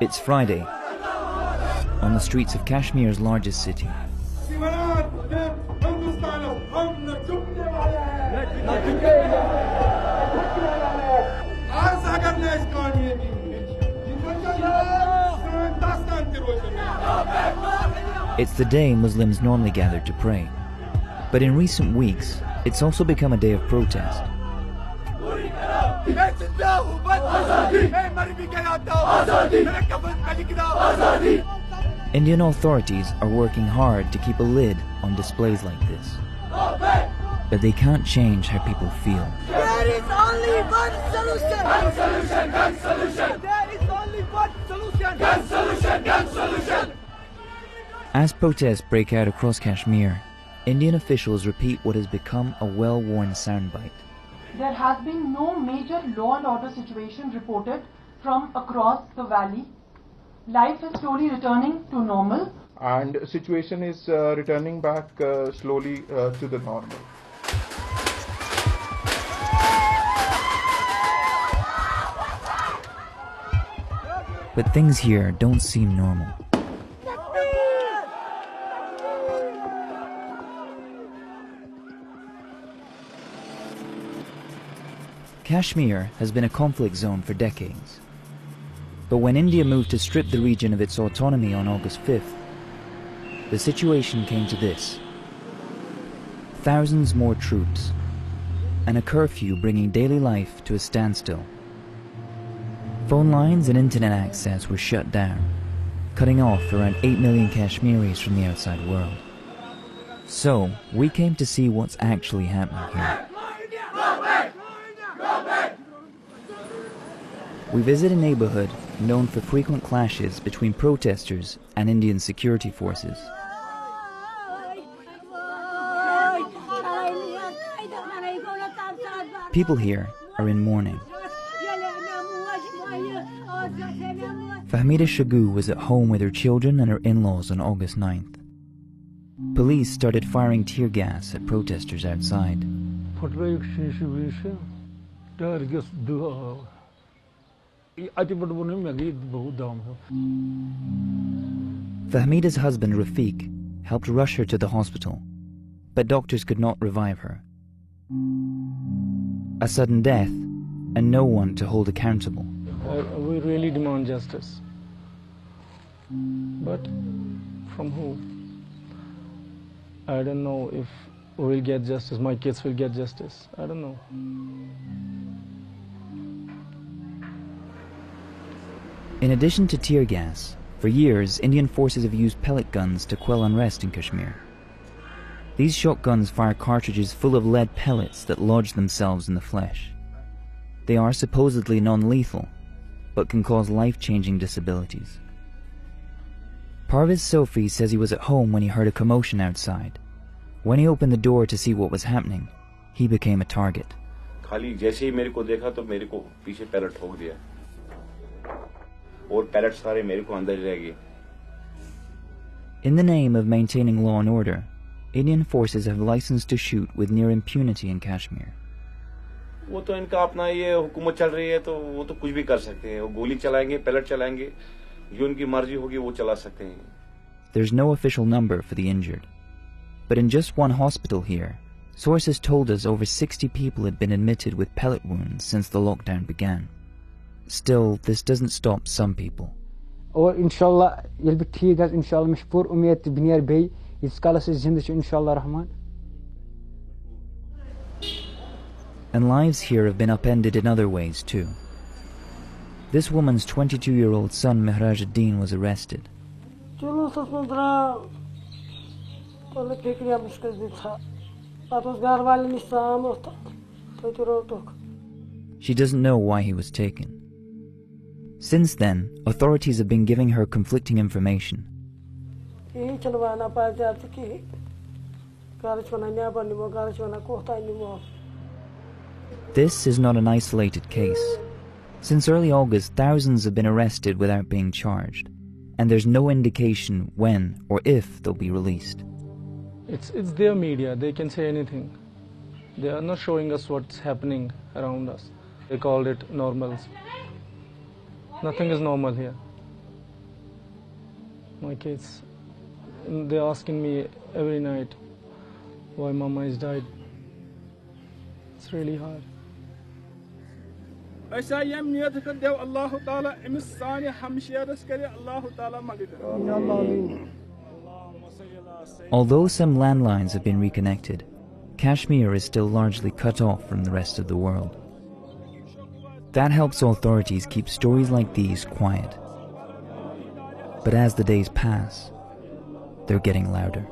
It's Friday, on the streets of Kashmir's largest city. It's the day Muslims normally gather to pray. But in recent weeks, it's also become a day of protest. Indian authorities are working hard to keep a lid on displays like this. But they can't change how people feel. There is only one solution! Gun solution! Gun solution! There is only one solution! Gun solution! Gun solution! As protests break out across Kashmir, Indian officials repeat what has become a well-worn soundbite. There has been no major law and order situation reported from across the valley. Life is slowly returning to normal. And situation is returning back slowly to the normal. But things here don't seem normal. Kashmir has been a conflict zone for decades. But when India moved to strip the region of its autonomy on August 5th, the situation came to this. Thousands more troops, and a curfew bringing daily life to a standstill. Phone lines and internet access were shut down, cutting off around 8 million Kashmiris from the outside world. So, we came to see what's actually happening here. We visit a neighborhood known for frequent clashes between protesters and Indian security forces. People here are in mourning. Fahmida Shagu was at home with her children and her in-laws on August 9th. Police started firing tear gas at protesters outside. Fahmida's husband Rafiq helped rush her to the hospital, but doctors could not revive her. A sudden death and no one to hold accountable. We really demand justice. But from who? I don't know if we'll get justice, my kids will get justice. I don't know. In addition to tear gas, for years Indian forces have used pellet guns to quell unrest in Kashmir. These shotguns fire cartridges full of lead pellets that lodge themselves in the flesh. They are supposedly non-lethal, but can cause life-changing disabilities. Parvez Sofi says he was at home when he heard a commotion outside. When he opened the door to see what was happening, he became a target. In the name of maintaining law and order, Indian forces have license to shoot with near impunity in Kashmir. There's no official number for the injured. But in just one hospital here, sources told us over 60 people had been admitted with pellet wounds since the lockdown began. Still, this doesn't stop some people. Inshallah, you'll be ठीक है inshallah mishpur umiyat biniyar bey is kala se zinda inshallah rahman. And lives here have been upended in other ways too. This woman's 22-year-old son Mehrajuddin was arrested. She doesn't know why he was taken. Since then, authorities have been giving her conflicting information. This is not an isolated case. Since early August, thousands have been arrested without being charged, and there's no indication when or if they'll be released. It's their media, they can say anything. They are not showing us what's happening around us. They called it normal. Nothing is normal here. my kids. And they're asking me every night why Mama is died. It's really hard. Although some landlines have been reconnected, Kashmir is still largely cut off from the rest of the world. That helps authorities keep stories like these quiet. But as the days pass, they're getting louder.